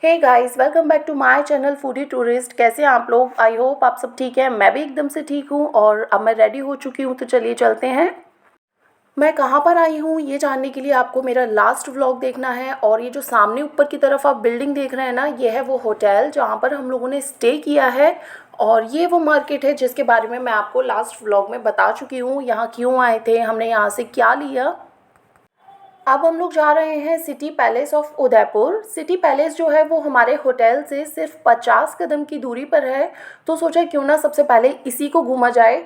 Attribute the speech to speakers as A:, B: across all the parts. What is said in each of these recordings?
A: Hey guys, welcome back to my channel foodie tourist. कैसे हैं आप लोग? आई होप आप सब ठीक हैं। मैं भी एकदम से ठीक हूँ और अब मैं रेडी हो चुकी हूँ, तो चलिए चलते हैं। मैं कहाँ पर आई हूँ ये जानने के लिए आपको मेरा लास्ट व्लॉग देखना है। और ये जो सामने ऊपर की तरफ आप बिल्डिंग देख रहे हैं ना, ये है वो होटल जहाँ पर हम लोगों ने स्टे किया है। और ये वो मार्केट है जिसके बारे में मैं आपको लास्ट व्लॉग में बता चुकी हूँ। यहाँ क्यों आए थे, हमने यहाँ से क्या लिया। अब हम लोग जा रहे हैं city palace of Udaipur. City palace जो है वो हमारे होटल से सिर्फ 50 कदम की दूरी पर है। तो सोचा क्यों ना सबसे पहले इसी को घूमा जाए।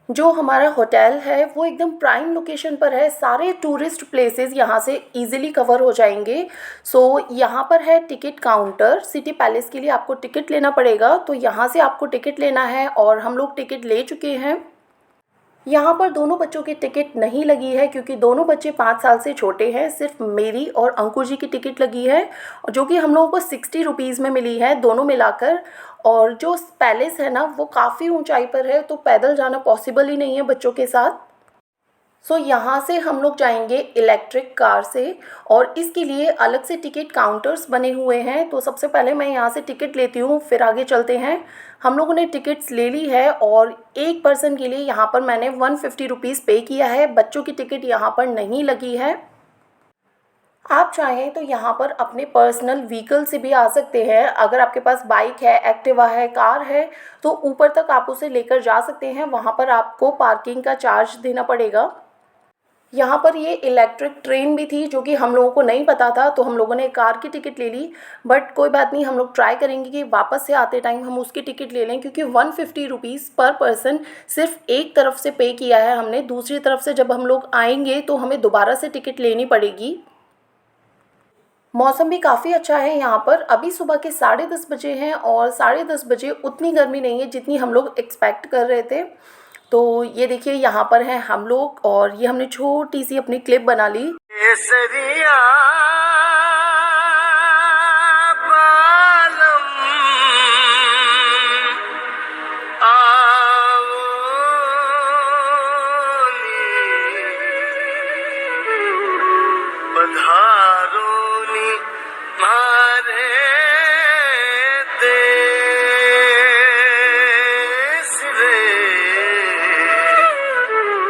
A: जो हमारा होटल है वो एकदम प्राइम लोकेशन पर है। सारे टूरिस्ट प्लेसेस यहाँ से इजीली कवर हो जाएंगे। यहाँ पर है टिकट काउंटर। सिटी पैलेस के लिए आपको टिकट लेना पड़ेगा, तो यहाँ से आपको टिकट लेना है और हम लोग टिकट ले चुके हैं। यहाँ पर दोनों बच्चों की टिकट नहीं लगी है क्योंकि दोनों बच्चे 5 साल से छोटे हैं। सिर्फ मेरी और अंकुर जी की टिकट लगी है, जो कि हम लोगों को 60 रुपीज़ में मिली है दोनों मिलाकर। और जो पैलेस है ना वो काफ़ी ऊंचाई पर है, तो पैदल जाना पॉसिबल ही नहीं है बच्चों के साथ। यहाँ से हम लोग जाएंगे इलेक्ट्रिक कार से। और इसके लिए अलग से टिकट काउंटर्स बने हुए हैं। तो सबसे पहले मैं यहाँ से टिकट लेती हूँ, फिर आगे चलते हैं। हम लोगों ने टिकट्स ले ली है और एक पर्सन के लिए यहाँ पर मैंने 150 रुपीज़ पे किया है। बच्चों की टिकट यहाँ पर नहीं लगी है। आप चाहें तो यहाँ पर अपने पर्सनल व्हीकल से भी आ सकते हैं। अगर आपके पास बाइक है, एक्टिवा है, कार है, तो ऊपर तक आप उसे लेकर जा सकते हैं। वहाँ पर आपको पार्किंग का चार्ज देना पड़ेगा। यहाँ पर ये इलेक्ट्रिक ट्रेन भी थी, जो कि हम लोगों को नहीं पता था, तो हम लोगों ने कार की टिकट ले ली। बट कोई बात नहीं, हम लोग ट्राई करेंगे कि वापस से आते टाइम हम उसकी टिकट ले लें, क्योंकि 150 रुपीज़ पर पर्सन सिर्फ एक तरफ से पे किया है हमने। दूसरी तरफ से जब हम लोग आएंगे तो हमें दोबारा से टिकट लेनी पड़ेगी। मौसम भी काफ़ी अच्छा है यहाँ पर। अभी सुबह के 10:30 बजे हैं और 10:30 बजे उतनी गर्मी नहीं है जितनी हम लोग एक्सपेक्ट कर रहे थे। तो ये देखिए, यहाँ पर हैं हम लोग और ये हमने छोटी सी अपनी क्लिप बना ली।
B: केसरिया बालम आओ पधारो नी मारे देश रे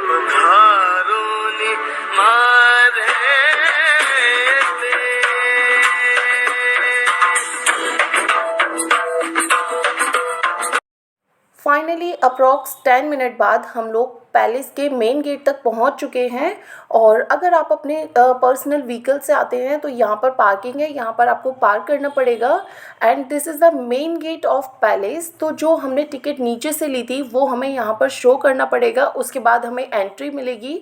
B: पधारो नी मारे
A: फाइनली अप्रॉक्स 10 मिनट बाद हम लोग पैलेस के मेन गेट तक पहुंच चुके हैं। और अगर आप अपने पर्सनल व्हीकल से आते हैं तो यहाँ पर पार्किंग है, यहाँ पर आपको पार्क करना पड़ेगा। And this is the main gate of palace. तो जो हमने टिकट नीचे से ली थी वो हमें यहाँ पर शो करना पड़ेगा, उसके बाद हमें एंट्री मिलेगी।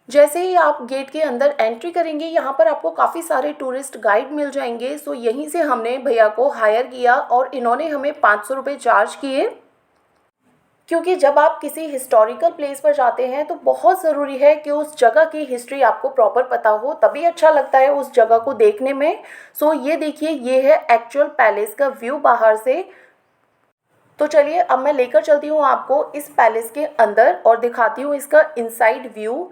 A: जैसे ही आप गेट के अंदर एंट्री करेंगे, यहाँ पर आपको काफ़ी सारे टूरिस्ट गाइड मिल जाएंगे। यहीं से हमने भैया को हायर किया और इन्होंने हमें 500 रुपये चार्ज किए। क्योंकि जब आप किसी हिस्टोरिकल प्लेस पर जाते हैं तो बहुत ज़रूरी है कि उस जगह की हिस्ट्री आपको प्रॉपर पता हो, तभी अच्छा लगता है उस जगह को देखने में। ये देखिए, ये है एक्चुअल पैलेस का व्यू बाहर से। तो चलिए अब मैं लेकर चलती हूँ आपको इस पैलेस के अंदर और दिखाती हूँ इसका इनसाइड व्यू।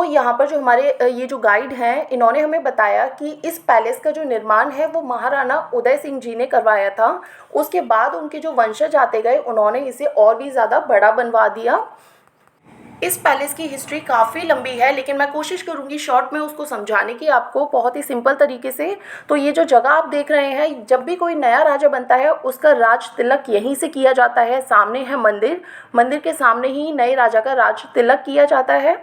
A: यहाँ पर जो हमारे ये जो गाइड हैं, इन्होंने हमें बताया कि इस पैलेस का जो निर्माण है वो महाराणा उदय सिंह जी ने करवाया था। उसके बाद उनके जो वंशज आते गए, उन्होंने इसे और भी ज़्यादा बड़ा बनवा दिया। इस पैलेस की हिस्ट्री काफ़ी लंबी है, लेकिन मैं कोशिश करूँगी शॉर्ट में उसको समझाने की आपको बहुत ही सिंपल तरीके से। तो ये जो जगह आप देख रहे हैं, जब भी कोई नया राजा बनता है उसका राज तिलक यहीं से किया जाता है। सामने है मंदिर, मंदिर के सामने ही नए राजा का राज तिलक किया जाता है।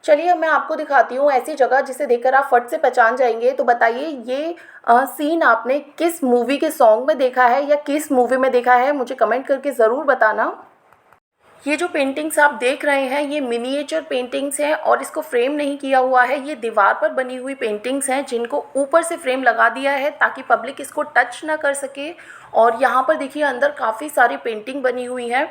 A: चलिए अब मैं आपको दिखाती हूँ ऐसी जगह जिसे देखकर आप फट से पहचान जाएंगे। तो बताइए, ये सीन आपने किस मूवी के सॉन्ग में देखा है या किस मूवी में देखा है, मुझे कमेंट करके ज़रूर बताना। ये जो पेंटिंग्स आप देख रहे हैं ये मिनिएचर पेंटिंग्स हैं और इसको फ्रेम नहीं किया हुआ है। ये दीवार पर बनी हुई पेंटिंग्स हैं जिनको ऊपर से फ्रेम लगा दिया है ताकि पब्लिक इसको टच ना कर सके। और यहाँ पर देखिए अंदर काफ़ी सारी पेंटिंग बनी हुई है।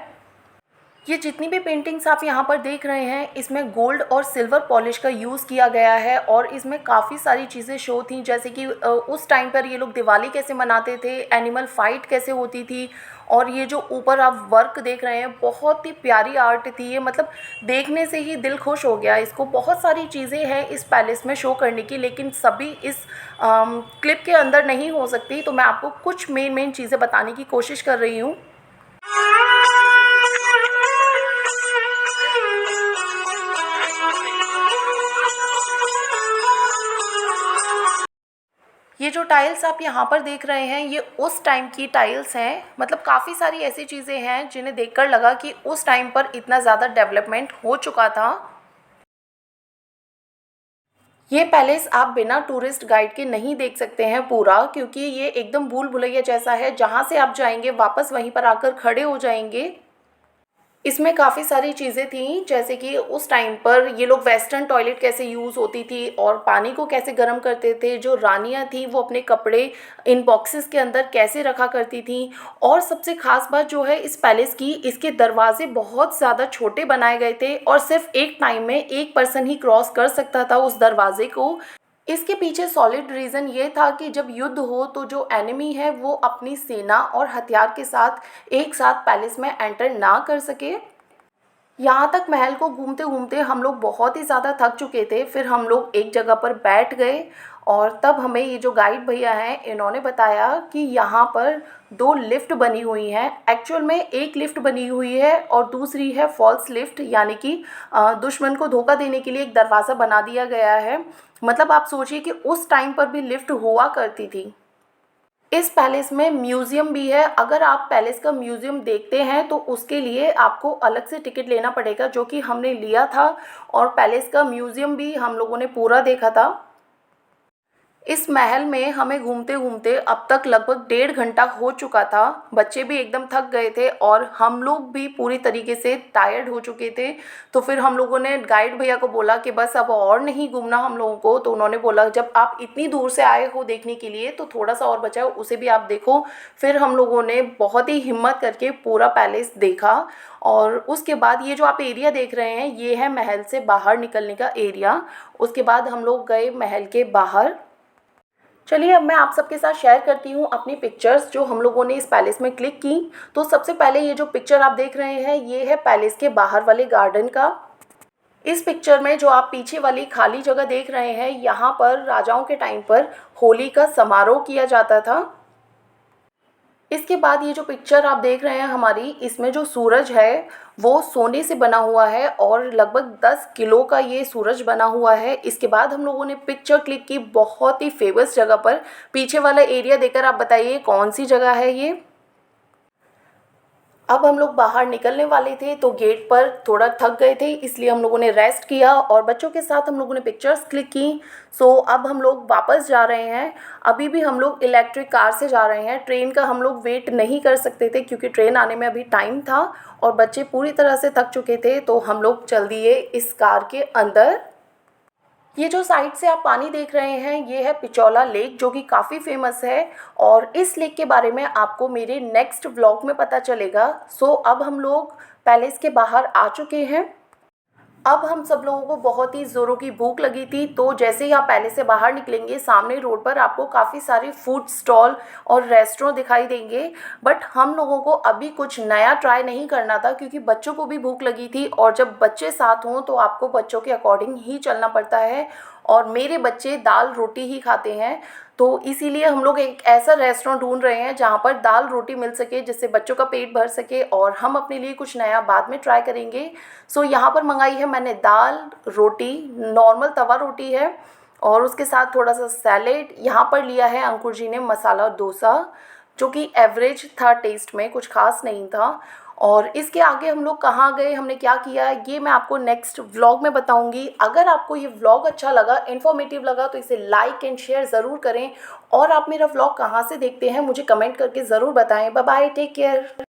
A: ये जितनी भी पेंटिंग्स आप यहाँ पर देख रहे हैं इसमें गोल्ड और सिल्वर पॉलिश का यूज़ किया गया है और इसमें काफ़ी सारी चीज़ें शो थी, जैसे कि उस टाइम पर ये लोग दिवाली कैसे मनाते थे, एनिमल फाइट कैसे होती थी। और ये जो ऊपर आप वर्क देख रहे हैं बहुत ही प्यारी आर्ट थी ये, मतलब देखने से ही दिल खुश हो गया। इसको बहुत सारी चीज़ें हैं इस पैलेस में शो करने की, लेकिन सभी इस क्लिप के अंदर नहीं हो सकती, तो मैं आपको कुछ मेन चीज़ें बताने की कोशिश कर रही हूँ। ये जो टाइल्स आप यहाँ पर देख रहे हैं ये उस टाइम की टाइल्स हैं, मतलब काफ़ी सारी ऐसी चीज़ें हैं जिन्हें देखकर लगा कि उस टाइम पर इतना ज़्यादा डेवलपमेंट हो चुका था। ये पैलेस आप बिना टूरिस्ट गाइड के नहीं देख सकते हैं पूरा, क्योंकि ये एकदम भूल भुलैया जैसा है, जहाँ से आप जाएंगे वापस वहीं पर आकर खड़े हो जाएंगे। इसमें काफ़ी सारी चीज़ें थी, जैसे कि उस टाइम पर ये लोग वेस्टर्न टॉयलेट कैसे यूज़ होती थी और पानी को कैसे गर्म करते थे, जो रानियां थी वो अपने कपड़े इन बॉक्सेस के अंदर कैसे रखा करती थी। और सबसे ख़ास बात जो है इस पैलेस की, इसके दरवाजे बहुत ज़्यादा छोटे बनाए गए थे और सिर्फ एक टाइम में एक पर्सन ही क्रॉस कर सकता था उस दरवाजे को। इसके पीछे सॉलिड रीज़न ये था कि जब युद्ध हो तो जो एनिमी है वो अपनी सेना और हथियार के साथ एक साथ पैलेस में एंटर ना कर सके। यहाँ तक महल को घूमते घूमते हम लोग बहुत ही ज़्यादा थक चुके थे, फिर हम लोग एक जगह पर बैठ गए और तब हमें ये जो गाइड भैया हैं इन्होंने बताया कि यहाँ पर दो लिफ्ट बनी हुई हैं। एक्चुअल में एक लिफ्ट बनी हुई है और दूसरी है फॉल्स लिफ्ट, यानी कि दुश्मन को धोखा देने के लिए एक दरवाज़ा बना दिया गया है। मतलब आप सोचिए कि उस टाइम पर भी लिफ्ट हुआ करती थी। इस पैलेस में म्यूज़ियम भी है। अगर आप पैलेस का म्यूज़ियम देखते हैं तो उसके लिए आपको अलग से टिकट लेना पड़ेगा, जो कि हमने लिया था और पैलेस का म्यूज़ियम भी हम लोगों ने पूरा देखा था। इस महल में हमें घूमते घूमते अब तक लगभग 1.5 घंटा हो चुका था। बच्चे भी एकदम थक गए थे और हम लोग भी पूरी तरीके से टायर्ड हो चुके थे। तो फिर हम लोगों ने गाइड भैया को बोला कि बस अब और नहीं घूमना हम लोगों को। तो उन्होंने बोला जब आप इतनी दूर से आए हो देखने के लिए तो थोड़ा सा और बचा है उसे भी आप देखो। फिर हम लोगों ने बहुत ही हिम्मत करके पूरा पैलेस देखा और उसके बाद ये जो आप एरिया देख रहे हैं ये है महल से बाहर निकलने का एरिया। उसके बाद हम लोग गए महल के बाहर। चलिए अब मैं आप सबके साथ शेयर करती हूँ अपनी पिक्चर्स जो हम लोगों ने इस पैलेस में क्लिक की। तो सबसे पहले ये जो पिक्चर आप देख रहे हैं ये है पैलेस के बाहर वाले गार्डन का। इस पिक्चर में जो आप पीछे वाली खाली जगह देख रहे हैं यहाँ पर राजाओं के टाइम पर होली का समारोह किया जाता था। इसके बाद ये जो पिक्चर आप देख रहे हैं हमारी, इसमें जो सूरज है वो सोने से बना हुआ है और लगभग 10 किलो का ये सूरज बना हुआ है। इसके बाद हम लोगों ने पिक्चर क्लिक की बहुत ही फेमस जगह पर। पीछे वाला एरिया देखकर आप बताइए कौन सी जगह है ये। अब हम लोग बाहर निकलने वाले थे तो गेट पर थोड़ा थक गए थे, इसलिए हम लोगों ने रेस्ट किया और बच्चों के साथ हम लोगों ने पिक्चर्स क्लिक की। सो अब हम लोग वापस जा रहे हैं। अभी भी हम लोग इलेक्ट्रिक कार से जा रहे हैं। ट्रेन का हम लोग वेट नहीं कर सकते थे क्योंकि ट्रेन आने में अभी टाइम था और बच्चे पूरी तरह से थक चुके थे, तो हम लोग चल दिए इस कार के अंदर। ये जो साइड से आप पानी देख रहे हैं ये है पिचौला लेक, जो कि काफ़ी फेमस है और इस लेक के बारे में आपको मेरे नेक्स्ट व्लॉग में पता चलेगा। सो अब हम लोग पैलेस के बाहर आ चुके हैं। अब हम सब लोगों को बहुत ही ज़ोरों की भूख लगी थी, तो जैसे ही आप पैलेस से बाहर निकलेंगे सामने रोड पर आपको काफ़ी सारे फूड स्टॉल और रेस्टोरेंट दिखाई देंगे। बट हम लोगों को अभी कुछ नया ट्राई नहीं करना था क्योंकि बच्चों को भी भूख लगी थी और जब बच्चे साथ हों तो आपको बच्चों के अकॉर्डिंग ही चलना पड़ता है और मेरे बच्चे दाल रोटी ही खाते हैं। तो इसीलिए हम लोग एक ऐसा रेस्टोरेंट ढूंढ रहे हैं जहाँ पर दाल रोटी मिल सके जिससे बच्चों का पेट भर सके और हम अपने लिए कुछ नया बाद में ट्राई करेंगे। सो यहाँ पर मंगाई है मैंने दाल रोटी, नॉर्मल तवा रोटी है और उसके साथ थोड़ा सा सैलेड। यहाँ पर लिया है अंकुर जी ने मसाला डोसा, जो कि एवरेज था, टेस्ट में कुछ खास नहीं था। और इसके आगे हम लोग कहाँ गए, हमने क्या किया, ये मैं आपको नेक्स्ट व्लॉग में बताऊंगी। अगर आपको ये व्लॉग अच्छा लगा, इन्फॉर्मेटिव लगा, तो इसे लाइक एंड शेयर ज़रूर करें और आप मेरा व्लॉग कहाँ से देखते हैं मुझे कमेंट करके ज़रूर बताएं। Bye bye, take care.